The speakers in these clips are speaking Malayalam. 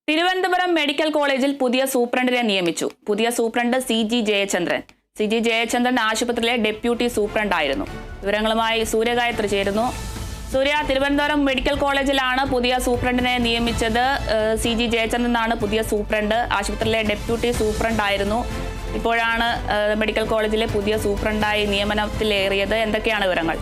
തിരുവനന്തപുരം മെഡിക്കൽ കോളേജിൽ പുതിയ സൂപ്രണ്ടിനെ നിയമിച്ചു. പുതിയ superintendent CG Jayachandran. CG Jayachandran ആശുപത്രിയിലെ ഡെപ്യൂട്ടി സൂപ്രണ്ടായിരുന്നു. വിവരങ്ങളുമായി സൂര്യഗായത്രി ചേരുന്നു. സൂര്യ, തിരുവനന്തപുരം മെഡിക്കൽ കോളേജിലാണ് പുതിയ സൂപ്രണ്ടിനെ നിയമിച്ചത്. CG ജയചന്ദ്രനാണ് പുതിയ സൂപ്രണ്ട്. ആശുപത്രിയിലെ ഡെപ്യൂട്ടി സൂപ്രണ്ടായിരുന്നു. ഇപ്പോഴാണ് മെഡിക്കൽ കോളേജിലെ പുതിയ സൂപ്രണ്ടായി നിയമനത്തിലേറിയത്. എന്തൊക്കെയാണ് വിവരങ്ങൾ?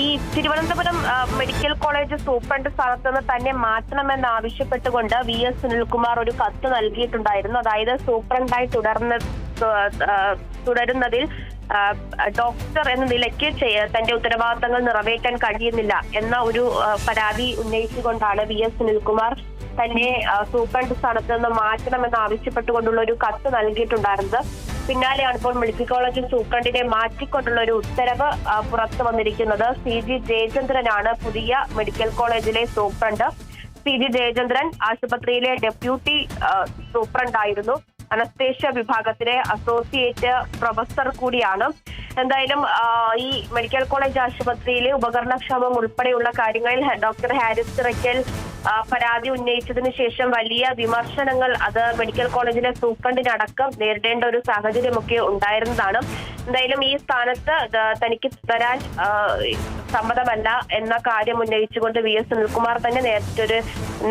ഈ തിരുവനന്തപുരം മെഡിക്കൽ കോളേജ് സൂപ്രണ്ട് സ്ഥാനത്ത് നിന്ന് തന്നെ മാറ്റണമെന്ന് ആവശ്യപ്പെട്ടുകൊണ്ട് VS സുനിൽകുമാർ ഒരു കത്ത് നൽകിയിട്ടുണ്ടായിരുന്നു. അതായത് സൂപ്രണ്ടായി തുടരുന്നതിൽ ഡോക്ടർ എന്ന നിലയ്ക്ക് തന്റെ ഉത്തരവാദിത്തങ്ങൾ നിറവേറ്റാൻ കഴിയുന്നില്ല എന്ന ഒരു പരാതി ഉന്നയിച്ചുകൊണ്ടാണ് VS സുനിൽകുമാർ തന്നെ സൂപ്രണ്ട് സ്ഥാനത്ത് നിന്ന് മാറ്റണമെന്ന് ആവശ്യപ്പെട്ടുകൊണ്ടുള്ള ഒരു കത്ത് നൽകിയിട്ടുണ്ടായിരുന്നത്. പിന്നാലെയാണ് ഇപ്പോൾ മെഡിക്കൽ കോളേജ് സൂപ്രണ്ടിനെ മാറ്റിക്കൊണ്ടുള്ള ഒരു ഉത്തരവ് പുറത്തു വന്നിരിക്കുന്നത്. CG ജയചന്ദ്രനാണ് പുതിയ മെഡിക്കൽ കോളേജിലെ സൂപ്രണ്ട്. CG ജയചന്ദ്രൻ ആശുപത്രിയിലെ ഡെപ്യൂട്ടി സൂപ്രണ്ടായിരുന്നു. അനസ്തേഷ്യ വിഭാഗത്തിലെ അസോസിയേറ്റ് പ്രൊഫസർ കൂടിയാണ്. എന്തായാലും ഈ മെഡിക്കൽ കോളേജ് ആശുപത്രിയിലെ ഉപകരണക്ഷമം ഉൾപ്പെടെയുള്ള കാര്യങ്ങളിൽ ഡോക്ടർ ഹാരിസ് ചിറക്കൽ പരാതി ഉന്നയിച്ചതിനു ശേഷം വലിയ വിമർശനങ്ങൾ അത് മെഡിക്കൽ കോളേജിലെ സൂപ്രണ്ടിനടക്കം നേരിടേണ്ട ഒരു സാഹചര്യമൊക്കെ ഉണ്ടായിരുന്നതാണ്. എന്തായാലും ഈ സ്ഥാനത്ത് തനിക്ക് തുടരാൻ സമ്മതമല്ല എന്ന കാര്യം ഉന്നയിച്ചുകൊണ്ട് VS സുനിൽകുമാർ തന്നെ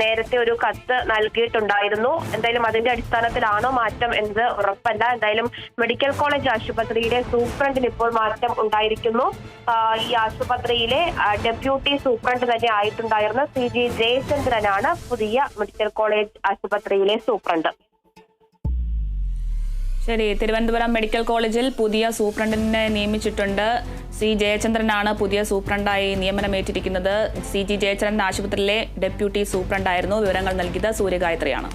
നേരത്തെ ഒരു കത്ത് നൽകിയിട്ടുണ്ടായിരുന്നു. എന്തായാലും അതിന്റെ അടിസ്ഥാനത്തിലാണോ മാറ്റം എന്നത് ഉറപ്പല്ല. എന്തായാലും മെഡിക്കൽ കോളേജ് ആശുപത്രിയിലെ സൂപ്രണ്ടിന് ഇപ്പോൾ മാറ്റം ഉണ്ടായിരിക്കുന്നു. ഈ ആശുപത്രിയിലെ ഡെപ്യൂട്ടി സൂപ്രണ്ട് തന്നെ ആയിട്ടുണ്ടായിരുന്ന CG ജയചന്ദ്രനാണ് പുതിയ മെഡിക്കൽ കോളേജ് ആശുപത്രിയിലെ സൂപ്രണ്ട്. ശരി, തിരുവനന്തപുരം മെഡിക്കൽ കോളേജിൽ പുതിയ സൂപ്രണ്ടിനെ നിയമിച്ചിട്ടുണ്ട്. CG ജയചന്ദ്രനാണ് പുതിയ സൂപ്രണ്ടായി നിയമനമേറ്റിരിക്കുന്നത്. CG ജയചന്ദ്രൻ ആശുപത്രിയിലെ ഡെപ്യൂട്ടി സൂപ്രണ്ടായിരുന്നു. വിവരങ്ങൾ നൽകിയത് സൂര്യഗായത്രിയാണ്.